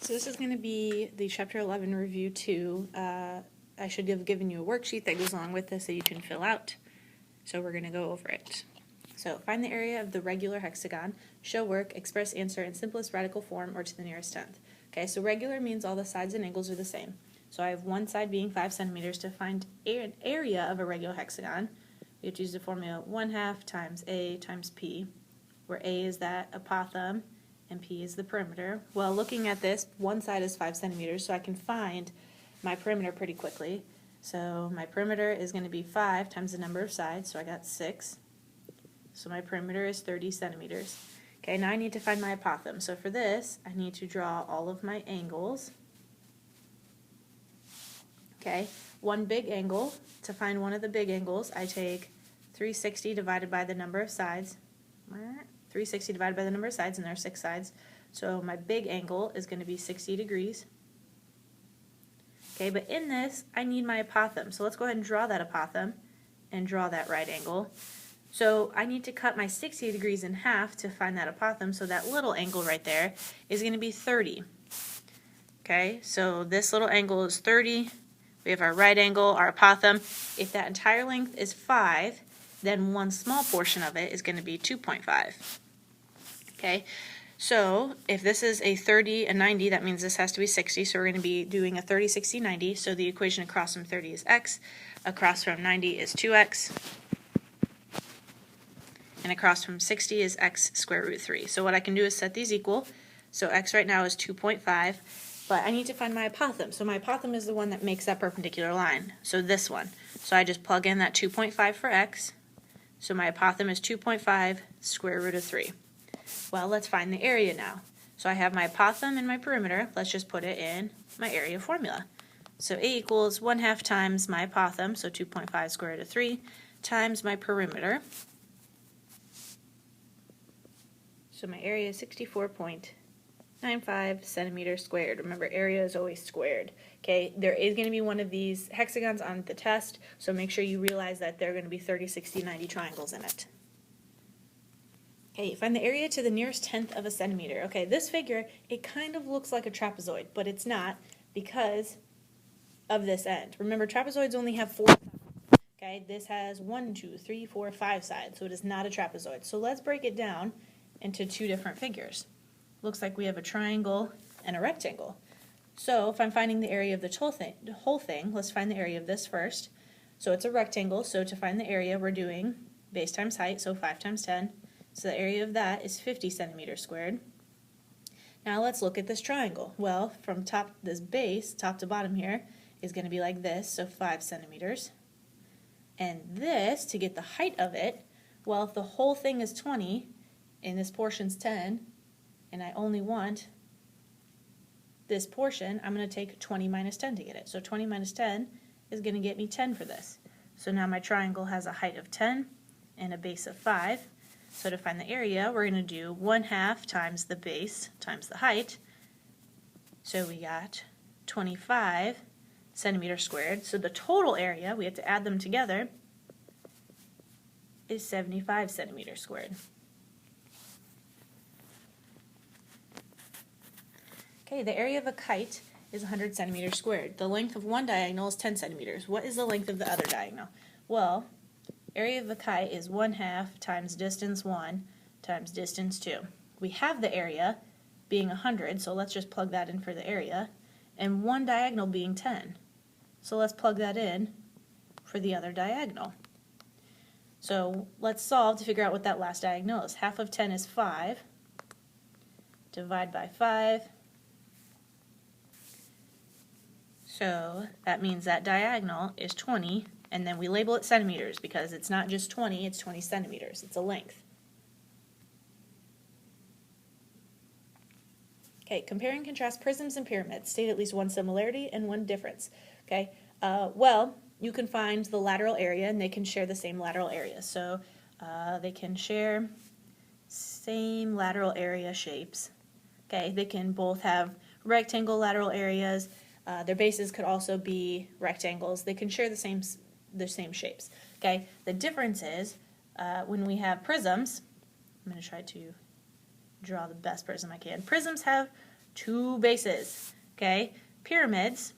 So this is going to be the Chapter 11 Review 2. I should have given you a worksheet that goes along with this so you can fill out. So we're going to go over it. So find the area of the regular hexagon, show work, express answer in simplest radical form or to the nearest tenth. Okay, so regular means all the sides and angles are the same. So I have one side being 5 centimeters. To find an area of a regular hexagon, we have to use the formula 1/2 times A times P, where A is that apothem and P is the perimeter. Well, looking at this, one side is 5 centimeters, so I can find my perimeter pretty quickly. So my perimeter is going to be 5 times the number of sides, so I got 6. So my perimeter is 30 centimeters. Okay, now I need to find my apothem. So for this, I need to draw all of my angles. Okay, one big angle. To find one of the big angles, I take 360 divided by the number of sides. 360 divided by the number of sides, and there are 6 sides. So my big angle is going to be 60 degrees. Okay, but in this, I need my apothem. So let's go ahead and draw that apothem and draw that right angle. So I need to cut my 60 degrees in half to find that apothem, so that little angle right there is going to be 30. Okay, so this little angle is 30. We have our right angle, our apothem. If that entire length is 5, then one small portion of it is going to be 2.5. Okay, so if this is a 30 and 90, that means this has to be 60, so we're going to be doing a 30, 60, 90. So the equation across from 30 is x, across from 90 is 2x, and across from 60 is x square root 3. So what I can do is set these equal. So x right now is 2.5, but I need to find my apothem. So my apothem is the one that makes that perpendicular line, so this one. So I just plug in that 2.5 for x. So my apothem is 2.5 square root of 3. Well, let's find the area now. So I have my apothem and my perimeter. Let's just put it in my area formula. So A equals 1/2 times my apothem, so 2.5 square root of 3, times my perimeter. So my area is 64.95 centimeters squared. Remember, area is always squared. Okay, there is going to be one of these hexagons on the test, so make sure you realize that there are going to be 30, 60, 90 triangles in it. Okay, find the area to the nearest tenth of a centimeter. Okay, this figure, it kind of looks like a trapezoid, but it's not because of this end. Remember, trapezoids only have 4 sides. Okay, this has 1, 2, 3, 4, 5 sides, so it is not a trapezoid. So let's break it down into 2 different figures. Looks like we have a triangle and a rectangle. So if I'm finding the area of the whole thing, let's find the area of this first. So it's a rectangle, so to find the area, we're doing base times height, so 5 times 10. So the area of that is 50 centimeters squared. Now let's look at this triangle. Well, from this base, top to bottom here, is going to be like this, so 5 centimeters. And this, to get the height of it, well, if the whole thing is 20, and this portion's 10, and I only want this portion, I'm going to take 20 minus 10 to get it. So 20 minus 10 is going to get me 10 for this. So now my triangle has a height of 10 and a base of 5. So to find the area, we're going to do 1/2 times the base times the height. So we got 25 centimeters squared. So the total area, we have to add them together, is 75 centimeters squared. Okay, the area of a kite is 100 centimeters squared. The length of one diagonal is 10 centimeters. What is the length of the other diagonal? Well, area of a kite is 1/2 times distance 1 times distance 2. We have the area being 100, so let's just plug that in for the area, and one diagonal being 10. So let's plug that in for the other diagonal. So let's solve to figure out what that last diagonal is. Half of 10 is 5. Divide by 5. So that means that diagonal is 20, and then we label it centimeters because it's not just 20, it's 20 centimeters. It's a length. Okay, compare and contrast prisms and pyramids. State at least one similarity and one difference. Okay, well, you can find the lateral area, and they can share the same lateral area. So they can share same lateral area shapes. Okay, they can both have rectangle lateral areas. Their bases could also be rectangles. They can share the same shapes. Okay, the difference is when we have prisms, I'm going to try to draw the best prism I can. Prisms have 2 bases, okay? Pyramids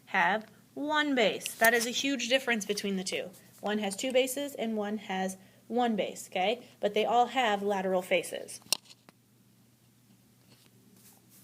have 1 base. That is a huge difference between the two. One has 2 bases and one has 1 base, okay? But they all have lateral faces.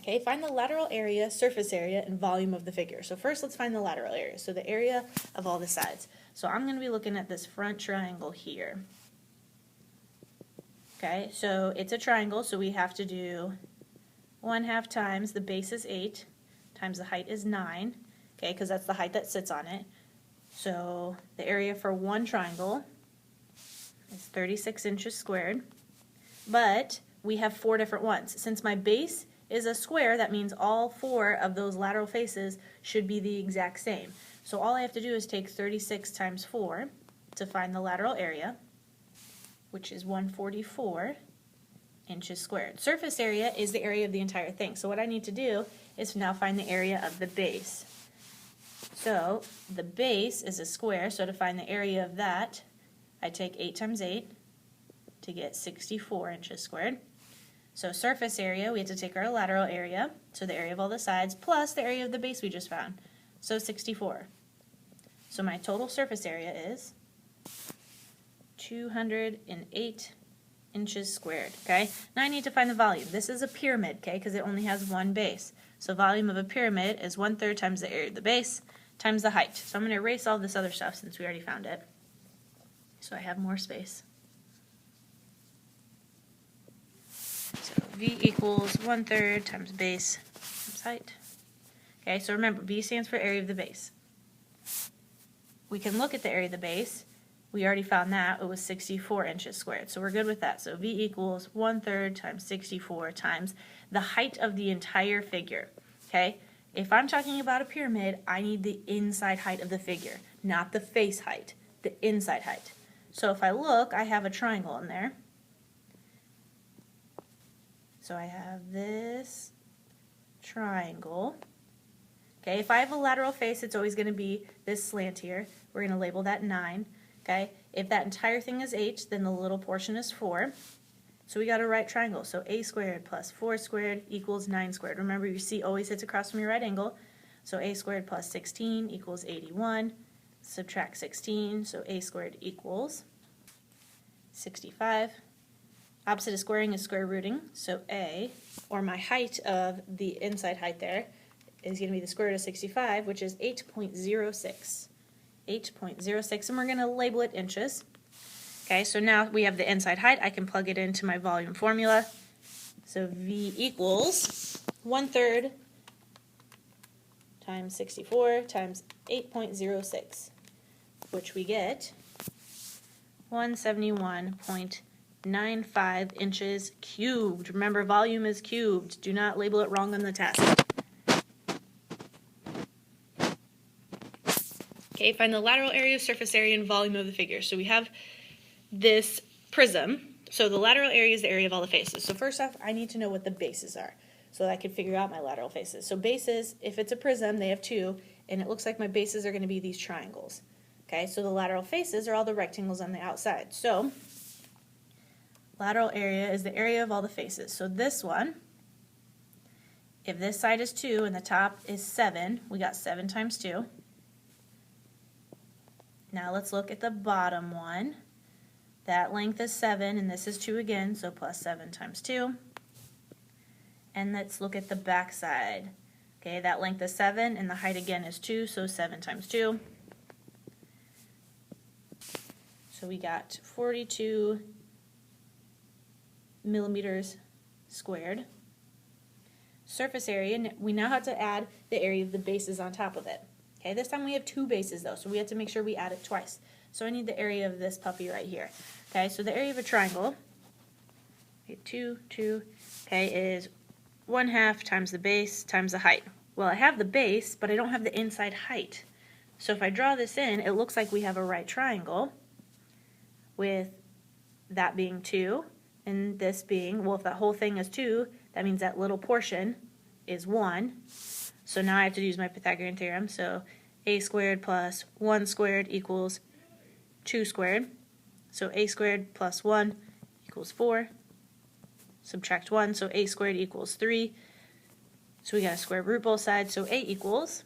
Okay, find the lateral area, surface area, and volume of the figure. So first let's find the lateral area, so the area of all the sides. So I'm going to be looking at this front triangle here. Okay, so it's a triangle, so we have to do 1/2 times the base is 8, times the height is 9, okay, because that's the height that sits on it. So the area for one triangle is 36 inches squared, but we have 4 different ones. Since my base is a square, that means all 4 of those lateral faces should be the exact same. So all I have to do is take 36 times 4 to find the lateral area, which is 144 inches squared. Surface area is the area of the entire thing. So what I need to do is now find the area of the base. So the base is a square, so to find the area of that, I take 8 times 8 to get 64 inches squared. So surface area, we have to take our lateral area, so the area of all the sides, plus the area of the base we just found, so 64. So my total surface area is 208 inches squared, okay? Now I need to find the volume. This is a pyramid, okay, because it only has 1 base. So volume of a pyramid is 1/3 times the area of the base times the height. So I'm going to erase all this other stuff since we already found it, so I have more space. So V equals 1/3 times base times height. Okay, so remember, B stands for area of the base. We can look at the area of the base. We already found that. It was 64 inches squared, so we're good with that. So V equals 1/3 times 64 times the height of the entire figure. Okay, if I'm talking about a pyramid, I need the inside height of the figure, not the face height, the inside height. So if I look, I have a triangle in there. So I have this triangle. Okay, if I have a lateral face, it's always going to be this slant here. We're going to label that 9. Okay, if that entire thing is 8, then the little portion is 4. So we got a right triangle. So a squared plus 4 squared equals 9 squared. Remember, your C always hits across from your right angle. So a squared plus 16 equals 81. Subtract 16, so a squared equals 65. Opposite of squaring is square rooting, so a, or my height of the inside height there, is going to be the square root of 65, which is 8.06. 8.06, and we're going to label it inches. Okay, so now we have the inside height. I can plug it into my volume formula. So V equals 1/3 times 64 times 8.06, which we get 171.95 inches cubed. Remember, volume is cubed. Do not label it wrong on the test. Okay, find the lateral area, surface area, and volume of the figure. So we have this prism. So the lateral area is the area of all the faces. So first off, I need to know what the bases are so that I can figure out my lateral faces. So bases, if it's a prism, they have 2, and it looks like my bases are going to be these triangles. Okay, so the lateral faces are all the rectangles on the outside. So lateral area is the area of all the faces. So this one, if this side is 2 and the top is 7, we got 7 times 2. Now let's look at the bottom one. That length is 7, and this is 2 again, so plus 7 times 2. And let's look at the back side. Okay, that length is 7, and the height again is 2, so 7 times 2. So we got 42 millimeters squared. Surface area, we now have to add the area of the bases on top of it. Okay, this time we have 2 bases though, so we have to make sure we add it twice. So I need the area of this puppy right here. Okay, so the area of a triangle, okay, 2, okay, is 1/2 times the base times the height. Well, I have the base, but I don't have the inside height. So if I draw this in, it looks like we have a right triangle with that being 2 and this being, well, if that whole thing is 2, that means that little portion is 1. So now I have to use my Pythagorean theorem. So a squared plus 1 squared equals 2 squared. So a squared plus 1 equals 4. Subtract 1, so a squared equals 3. So we got to square root both sides, so a equals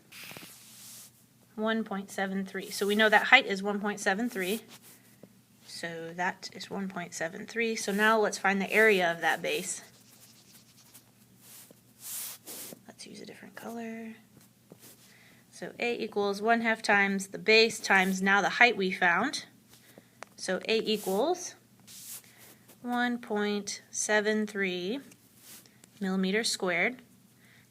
1.73. So we know that height is 1.73. So that is 1.73. So now let's find the area of that base. Let's use a different color. So a equals 1/2 times the base times now the height we found. So a equals 1.73 millimeters squared.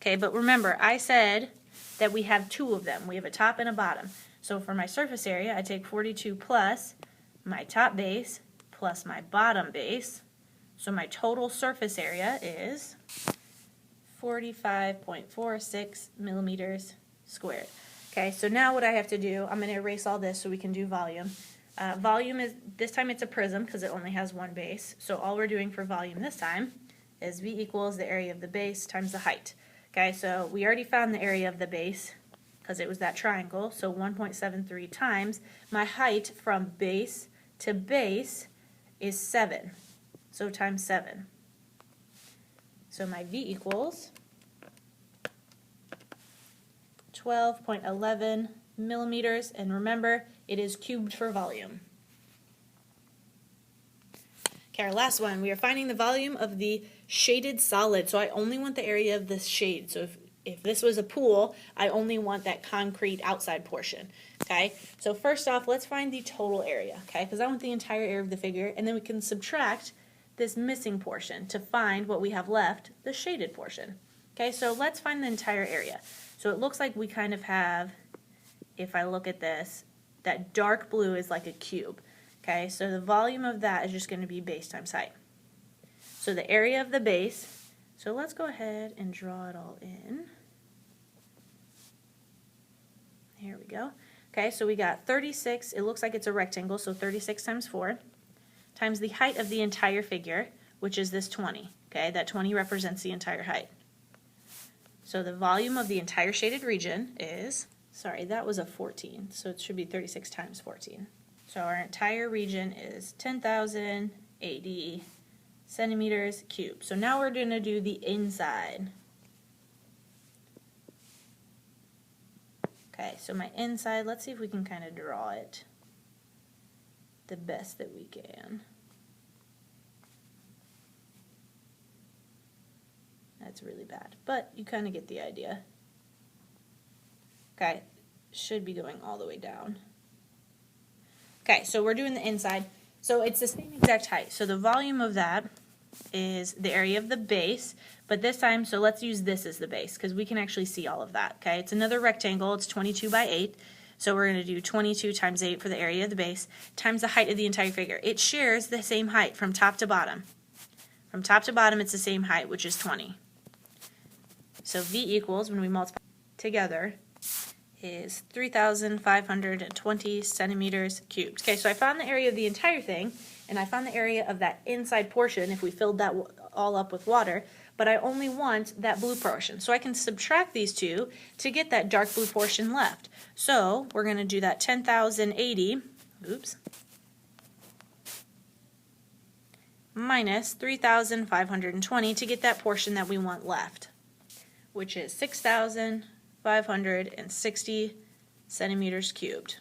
Okay, but remember, I said that we have two of them. We have a top and a bottom. So for my surface area, I take 42 plus my top base plus my bottom base. So my total surface area is 45.46 millimeters squared. Okay, so now what I have to do, I'm going to erase all this so we can do volume. Volume is, this time it's a prism because it only has one base. So all we're doing for volume this time is V equals the area of the base times the height. Okay, so we already found the area of the base because it was that triangle. So 1.73 times my height from base to base is 7. So times 7. So my V equals 12.11 millimeters, and remember, it is cubed for volume. Okay, our last one, we are finding the volume of the shaded solid. So I only want the area of this shade. So if this was a pool, I only want that concrete outside portion. Okay, so first off, let's find the total area, okay, because I want the entire area of the figure, and then we can subtract this missing portion to find what we have left, the shaded portion. Okay, so let's find the entire area. So it looks like we kind of have, if I look at this, that dark blue is like a cube. Okay, so the volume of that is just going to be base times height. So the area of the base, so let's go ahead and draw it all in. Here we go. Okay, so we got 36, it looks like it's a rectangle, so 36 times 4, times the height of the entire figure, which is this 20. Okay, that 20 represents the entire height. So the volume of the entire shaded region is, sorry, that was a 14, so it should be 36 times 14. So our entire region is 10,080 centimeters cubed. So now we're going to do the inside. Okay, so my inside, let's see if we can kind of draw it the best that we can. That's really bad, but you kind of get the idea. Okay, should be going all the way down. Okay, so we're doing the inside. So it's the same exact height. So the volume of that is the area of the base, but this time, so let's use this as the base because we can actually see all of that. Okay, it's another rectangle. It's 22 by 8. So we're going to do 22 times 8 for the area of the base times the height of the entire figure. It shares the same height from top to bottom. From top to bottom, it's the same height, which is 20. So V equals, when we multiply together, is 3,520 centimeters cubed. Okay, so I found the area of the entire thing, and I found the area of that inside portion if we filled that all up with water, but I only want that blue portion. So I can subtract these two to get that dark blue portion left. So we're going to do that 10,080, minus 3,520 to get that portion that we want left, which is 6,560 centimeters cubed.